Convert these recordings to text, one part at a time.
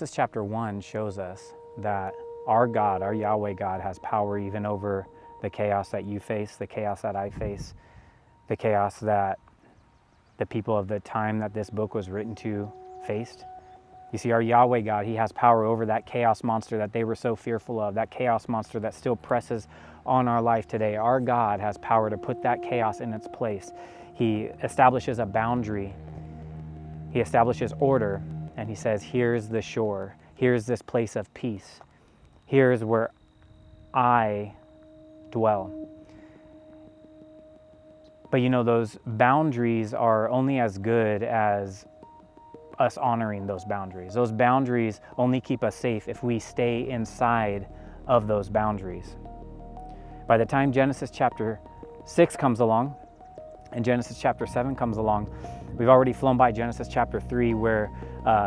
Genesis chapter 1 shows us that our God, our Yahweh God, has power even over the chaos that you face, the chaos that I face, the chaos that the people of the time that this book was written to faced. You see, our Yahweh God, he has power over that chaos monster that they were so fearful of, that chaos monster that still presses on our life today. Our God has power to put that chaos in its place. He establishes a boundary. He establishes order, and he says, here's the shore. Here's this place of peace. Here's where I dwell. But you know, those boundaries are only as good as us honoring those boundaries. Those boundaries only keep us safe if we stay inside of those boundaries. By the time Genesis chapter 6 comes along and Genesis chapter 7 comes along, we've already flown by Genesis chapter 3 where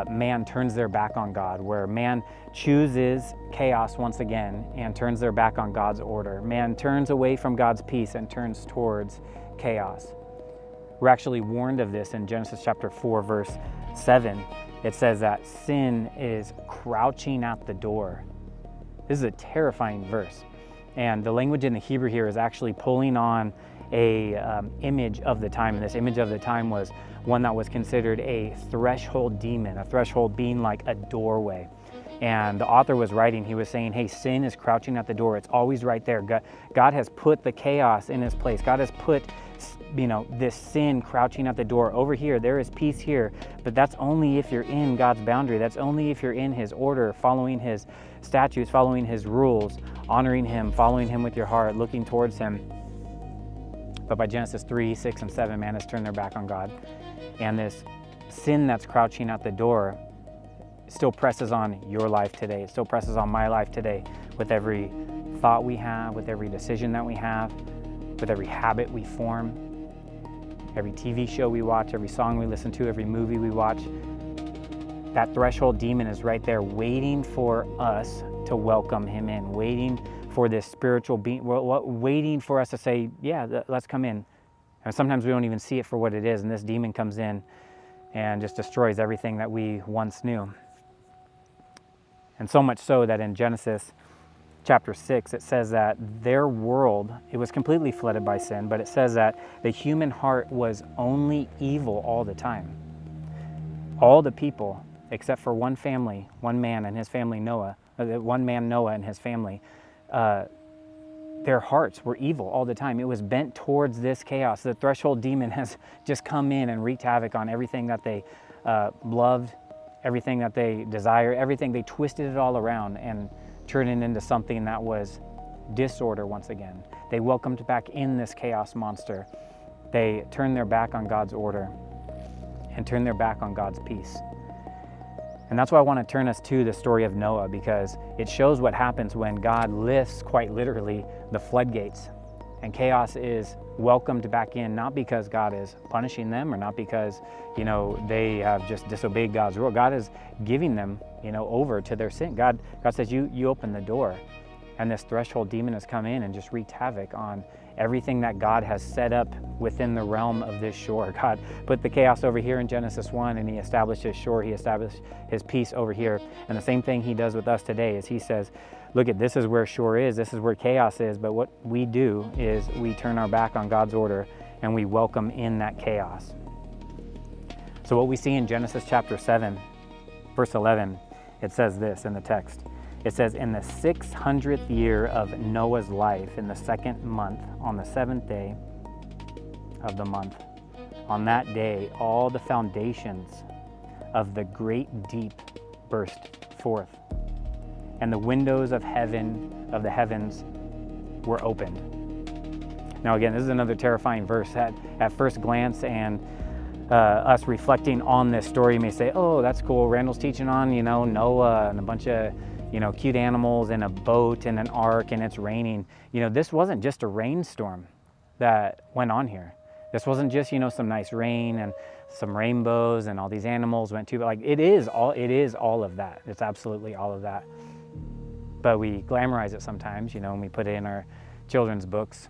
man turns their back on God, where man chooses chaos once again and turns their back on God's order. Man turns away from God's peace and turns towards chaos. We're actually warned of this in Genesis chapter 4, verse 7. It says that sin is crouching at the door. This is a terrifying verse. And the language in the Hebrew here is actually pulling on a image of the time. And this image of the time was one that was considered a threshold demon, a threshold being like a doorway. And the author was writing, he was saying, hey, sin is crouching at the door. It's always right there. God has put the chaos in his place. God has put, this sin crouching at the door. Over here, there is peace here, but that's only if you're in God's boundary. That's only if you're in his order, following his statutes, following his rules, honoring him, following him with your heart, looking towards him. But by Genesis 3, 6, and 7, man has turned their back on God. And this sin that's crouching at the door still presses on your life today. It still presses on my life today with every thought we have, with every decision that we have, with every habit we form, every TV show we watch, every song we listen to, every movie we watch. That threshold demon is right there waiting for us to welcome him in, waiting for this spiritual being, waiting for us to say, yeah, let's come in. And sometimes we don't even see it for what it is, and this demon comes in and just destroys everything that we once knew. And so much so that in Genesis chapter 6, it says that their world, it was completely flooded by sin, but it says that the human heart was only evil all the time. All the people, except for one family, one man and his family Noah, Noah and his family, their hearts were evil all the time. It was bent towards this chaos. The threshold demon has just come in and wreaked havoc on everything that they loved, everything that they desire, everything. They twisted it all around and turned it into something that was disorder once again. They welcomed back in this chaos monster. They turned their back on God's order and turned their back on God's peace. And that's why I want to turn us to the story of Noah, because it shows what happens when God lifts, quite literally, the floodgates. And chaos is welcomed back in, not because God is punishing them or not because, they have just disobeyed God's rule. God is giving them, over to their sin. God says, you open the door. And this threshold demon has come in and just wreaked havoc on everything that God has set up within the realm of this shore. God put the chaos over here in Genesis 1, and he established his shore. He established his peace over here. And the same thing he does with us today is he says, look, this is where shore is, this is where chaos is, but what we do is we turn our back on God's order and we welcome in that chaos. So what we see in Genesis chapter 7, verse 11, it says this in the text. It says, in the 600th year of Noah's life, in the 2nd month, on the 7th day of the month, on that day, all the foundations of the great deep burst forth, and the windows of the heavens were opened. Now again, this is another terrifying verse. At first glance and us reflecting on this story, you may say, oh, that's cool. Randall's teaching on, Noah and a bunch of, cute animals and a boat and an ark and it's raining. This wasn't just a rainstorm that went on here. This wasn't just, some nice rain and some rainbows and all these animals went to, but it is all of that. It's absolutely all of that. But we glamorize it sometimes, and we put it in our children's books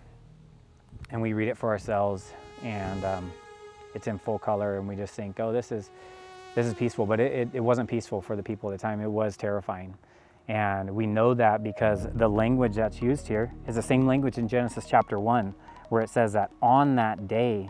and we read it for ourselves and it's in full color and we just think, oh, this is This is peaceful, but it wasn't peaceful for the people at the time. It was terrifying. And we know that because the language that's used here is the same language in Genesis chapter 1, where it says that on that day,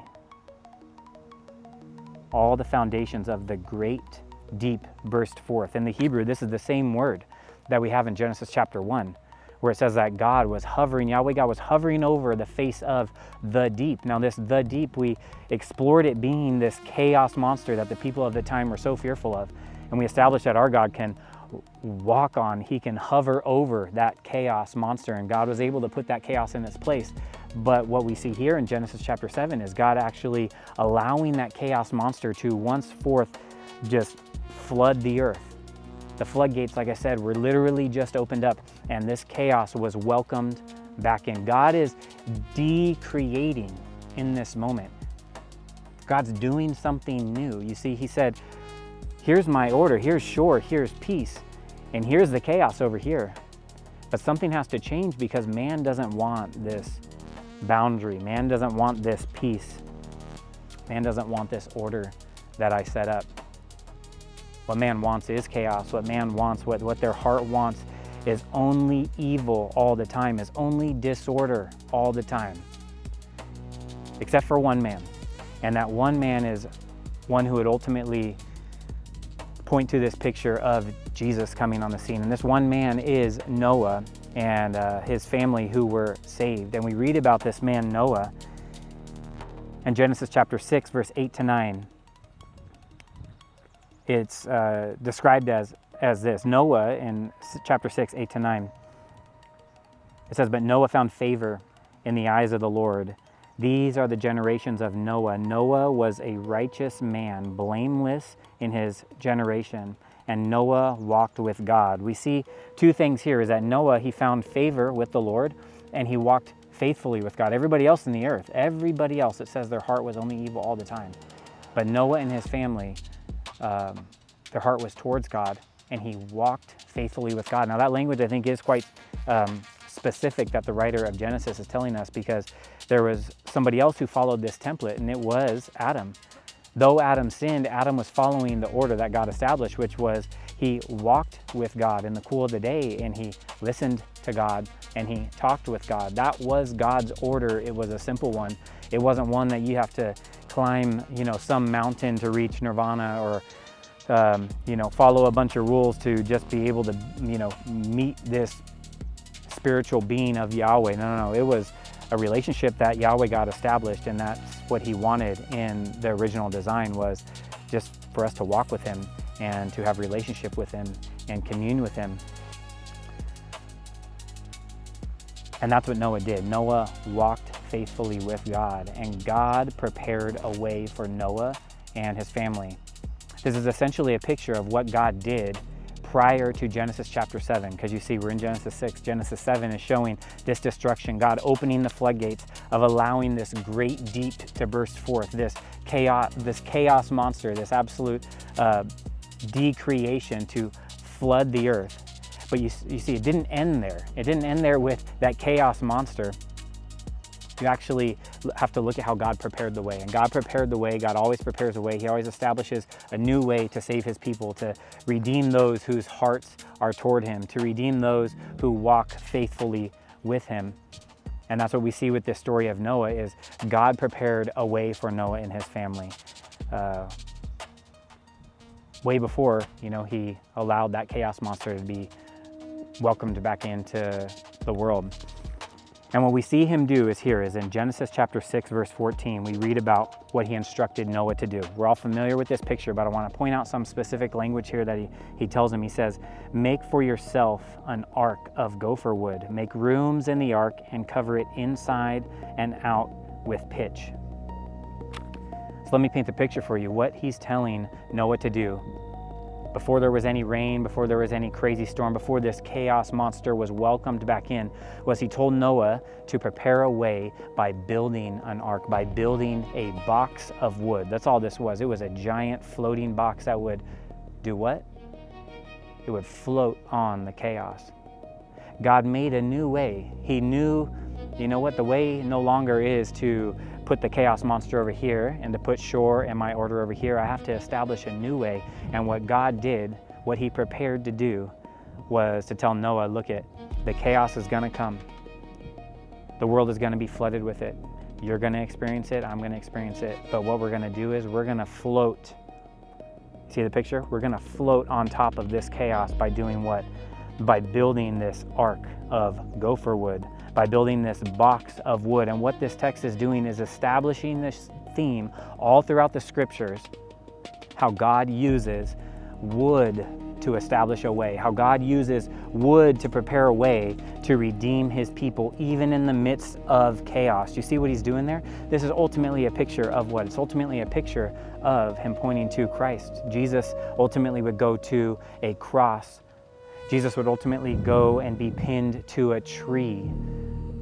all the foundations of the great deep burst forth. In the Hebrew, this is the same word that we have in Genesis chapter 1, where it says that God was hovering, Yahweh God was hovering over the face of the deep. Now this the deep, we explored it being this chaos monster that the people of the time were so fearful of. And we established that our God can walk on, he can hover over that chaos monster, and God was able to put that chaos in its place. But what we see here in Genesis chapter 7 is God actually allowing that chaos monster to once forth just flood the earth. The floodgates, like I said, were literally just opened up, and this chaos was welcomed back in. God is decreating in this moment. God's doing something new. You see, he said, here's my order, here's shore, here's peace, and here's the chaos over here. But something has to change because man doesn't want this boundary. Man doesn't want this peace. Man doesn't want this order that I set up. What man wants is chaos. What man wants, what their heart wants is only evil all the time, is only disorder all the time. Except for one man. And that one man is one who would ultimately point to this picture of Jesus coming on the scene. And this one man is Noah and his family who were saved. And we read about this man Noah in Genesis chapter 6, verse 8 to 9. It's described as this. Noah in chapter 6, 8 to 9. It says, but Noah found favor in the eyes of the Lord. These are the generations of Noah. Noah was a righteous man, blameless in his generation, and Noah walked with God. We see two things here, is that Noah, he found favor with the Lord, and he walked faithfully with God. Everybody else in the earth, everybody else, it says their heart was only evil all the time. But Noah and his family, their heart was towards God, and he walked faithfully with God. Now that language I think is quite specific that the writer of Genesis is telling us, because there was somebody else who followed this template, and it was Adam. Though Adam sinned, Adam was following the order that God established, which was he walked with God in the cool of the day, and he listened to God, and he talked with God. That was God's order. It was a simple one. It wasn't one that you have to climb, some mountain to reach nirvana, or follow a bunch of rules to just be able to, meet this spiritual being of Yahweh. No. It was a relationship that Yahweh God established, and that's what he wanted in the original design, was just for us to walk with him and to have relationship with him and commune with him. And that's what Noah did. Noah walked faithfully with God, and God prepared a way for Noah and his family. This is essentially a picture of what God did prior to Genesis chapter 7, because you see we're in Genesis 6. Genesis 7 is showing this destruction, God opening the floodgates of allowing this great deep to burst forth, this chaos monster, this absolute decreation to flood the earth. But you see, it didn't end there. It didn't end there with that chaos monster. You actually have to look at how God prepared the way. And God prepared the way. God always prepares a way. He always establishes a new way to save his people, to redeem those whose hearts are toward him, to redeem those who walk faithfully with him. And that's what we see with this story of Noah, is God prepared a way for Noah and his family. Way before, he allowed that chaos monster to be welcomed back into the world. And what we see him do is in Genesis chapter 6, verse 14, we read about what he instructed Noah to do. We're all familiar with this picture, but I want to point out some specific language here that he tells him. He says, make for yourself an ark of gopher wood. Make rooms in the ark and cover it inside and out with pitch. So let me paint the picture for you. What he's telling Noah to do before there was any rain, before there was any crazy storm, before this chaos monster was welcomed back in, was he told Noah to prepare a way by building an ark, by building a box of wood. That's all this was. It was a giant floating box that would do what? It would float on the chaos. God made a new way. He knew you know what? The way no longer is to put the chaos monster over here and to put shore and my order over here. I have to establish a new way. And what God did, what he prepared to do, was to tell Noah, look it, the chaos is gonna come. The world is gonna be flooded with it. You're gonna experience it, I'm gonna experience it. But what we're gonna do is we're gonna float. See the picture? We're gonna float on top of this chaos by doing what? By building this ark of gopher wood, by building this box of wood. And what this text is doing is establishing this theme all throughout the scriptures, how God uses wood to establish a way, how God uses wood to prepare a way to redeem his people, even in the midst of chaos. You see what he's doing there? This is ultimately a picture of what? It's ultimately a picture of him pointing to Christ. Jesus ultimately would go to a cross. Jesus would ultimately go and be pinned to a tree.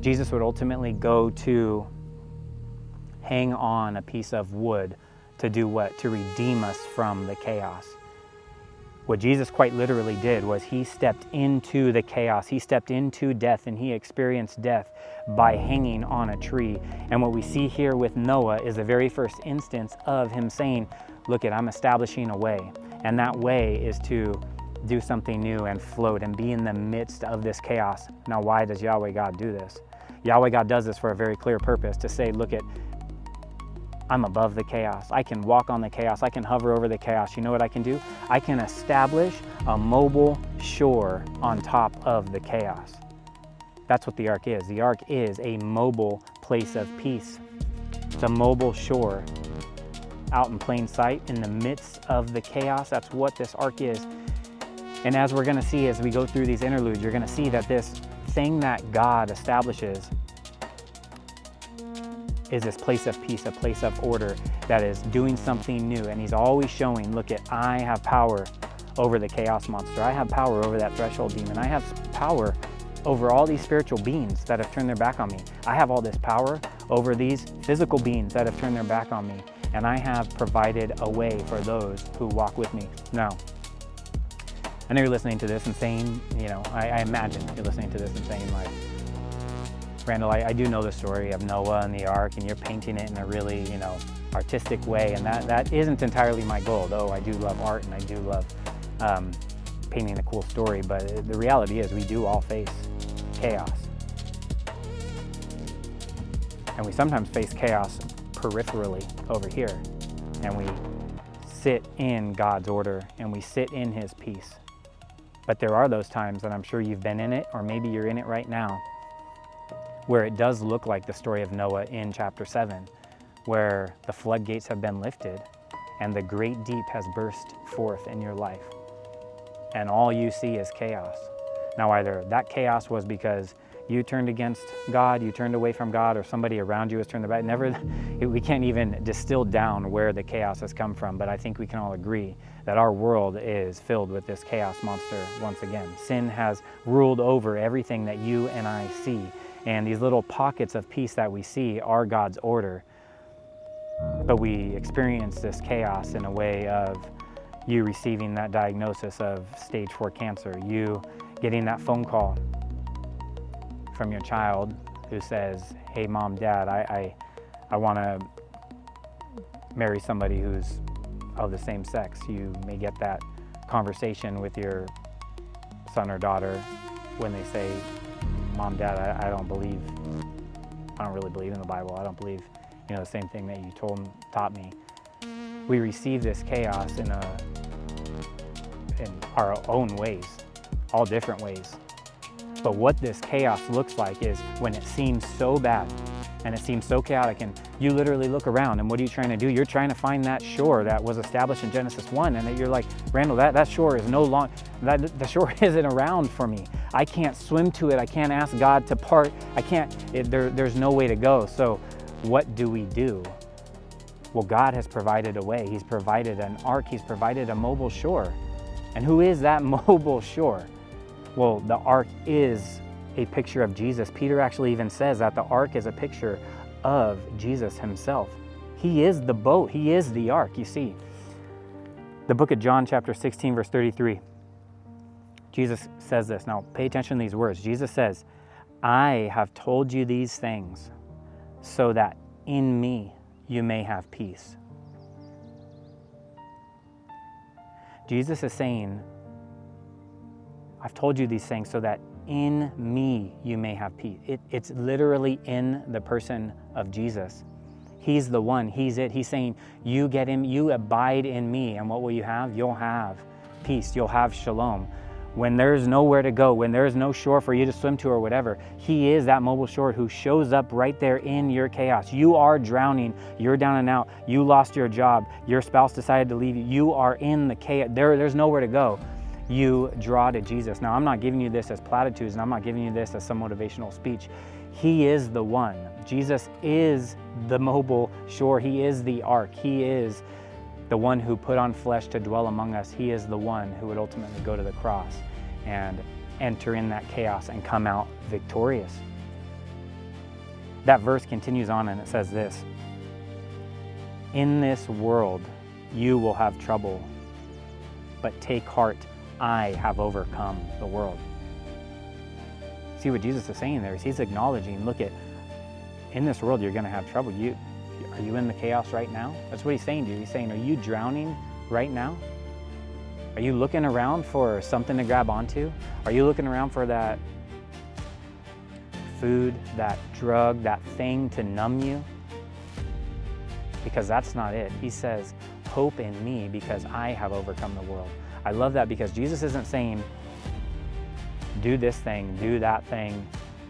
Jesus would ultimately go to hang on a piece of wood to do what? To redeem us from the chaos. What Jesus quite literally did was he stepped into the chaos. He stepped into death, and he experienced death by hanging on a tree. And what we see here with Noah is the very first instance of him saying, look, I'm establishing a way. And that way is to do something new and float and be in the midst of this chaos. Now, why does Yahweh God do this? Yahweh God does this for a very clear purpose, to say, look, I'm above the chaos. I can walk on the chaos. I can hover over the chaos. You know what I can do? I can establish a mobile shore on top of the chaos. That's what the ark is. The ark is a mobile place of peace. It's a mobile shore out in plain sight in the midst of the chaos. That's what this ark is. And as we're going to see as we go through these interludes, you're going to see that this thing that God establishes is this place of peace, a place of order that is doing something new. And he's always showing, look, I have power over the chaos monster. I have power over that threshold demon. I have power over all these spiritual beings that have turned their back on me. I have all this power over these physical beings that have turned their back on me. And I have provided a way for those who walk with me. Now, I know you're listening to this and saying, I imagine you're listening to this and saying, like, Randall, I do know the story of Noah and the ark, and you're painting it in a really, artistic way, and that isn't entirely my goal, though I do love art and I do love painting a cool story, but the reality is we do all face chaos. And we sometimes face chaos peripherally over here, and we sit in God's order and we sit in his peace. But there are those times, and I'm sure you've been in it, or maybe you're in it right now, where it does look like the story of Noah in chapter 7, where the floodgates have been lifted and the great deep has burst forth in your life. And all you see is chaos. Now, either that chaos was because you turned against God, you turned away from God, or somebody around you has turned their back. We can't even distill down where the chaos has come from, but I think we can all agree that our world is filled with this chaos monster once again. Sin has ruled over everything that you and I see. And these little pockets of peace that we see are God's order. But we experience this chaos in a way of you receiving that diagnosis of stage 4 cancer, you getting that phone call from your child who says, hey, mom, dad, I want to marry somebody who's of the same sex. You may get that conversation with your son or daughter when they say, Mom, Dad, I don't really believe in the Bible. I don't believe, the same thing that you taught me. We receive this chaos in our own ways, all different ways. But what this chaos looks like is when it seems so bad and it seems so chaotic, and you literally look around, and what are you trying to do? You're trying to find that shore that was established in Genesis 1, and that you're like, Randall, that shore is no longer, the shore isn't around for me. I can't swim to it. I can't ask God to part. There's no way to go. So what do we do? Well, God has provided a way. He's provided an ark. He's provided a mobile shore. And who is that mobile shore? Well, the ark is a picture of Jesus. Peter actually even says that the ark is a picture of Jesus himself. He is the boat. He is the ark, you see. The book of John, chapter 16, verse 33. Jesus says this. Now, pay attention to these words. Jesus says, I have told you these things so that in me you may have peace. Jesus is saying, I've told you these things so that in me you may have peace. It's literally in the person of Jesus. He's the one, he's it. He's saying, you get him, you abide in me, and what will you have? You'll have peace, you'll have shalom. When there's nowhere to go, when there's no shore for you to swim to or whatever, he is that mobile shore who shows up right there in your chaos. You are drowning, you're down and out, you lost your job, your spouse decided to leave you, you are in the chaos, there's nowhere to go. You draw to Jesus. Now, I'm not giving you this as platitudes, and I'm not giving you this as some motivational speech. He is the one. Jesus is the mobile shore. He is the ark. He is the one who put on flesh to dwell among us. He is the one who would ultimately go to the cross and enter in that chaos and come out victorious. That verse continues on and it says this, in this world you will have trouble, but take heart, I have overcome the world. See what Jesus is saying there is he's acknowledging, look at, in this world you're going to have trouble. Are you in the chaos right now? That's what he's saying to you. He's saying, are you drowning right now? Are you looking around for something to grab onto? Are you looking around for that food, that drug, that thing to numb you? Because that's not it. He says, hope in me because I have overcome the world. I love that because Jesus isn't saying, do this thing, do that thing,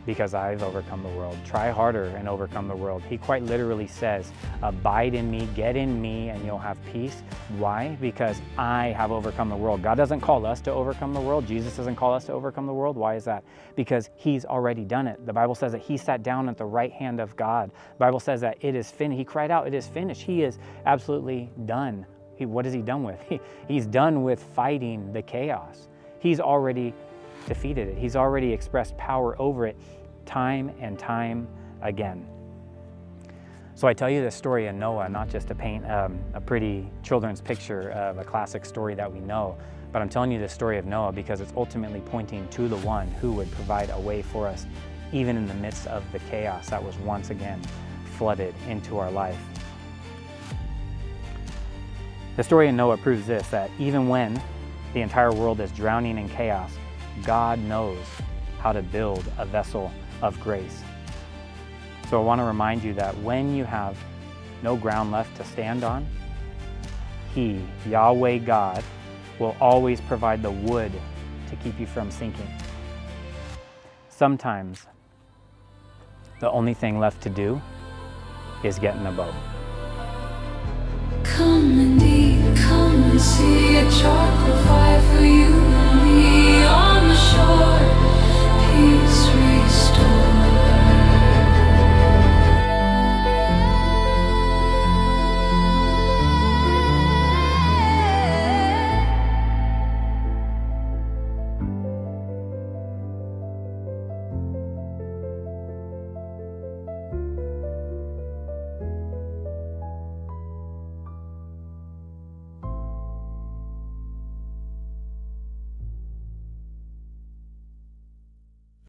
because I've overcome the world. Try harder and overcome the world. He quite literally says, abide in me, get in me, and you'll have peace. Why? Because I have overcome the world. God doesn't call us to overcome the world. Jesus doesn't call us to overcome the world. Why is that? Because he's already done it. The Bible says that he sat down at the right hand of God. The Bible says that it is finished. He cried out, it is finished. He is absolutely done. What is he done with? He's done with fighting the chaos. He's already defeated it. He's already expressed power over it time and time again. So I tell you this story of Noah, not just to paint a pretty children's picture of a classic story that we know, but I'm telling you this story of Noah because it's ultimately pointing to the one who would provide a way for us even in the midst of the chaos that was once again flooded into our life. The story of Noah proves this, that even when the entire world is drowning in chaos, God knows how to build a vessel of grace. So I want to remind you that when you have no ground left to stand on, He, Yahweh God, will always provide the wood to keep you from sinking. Sometimes the only thing left to do is get in a boat. Come and eat, come and see a chocolate fire for you and me on the shore.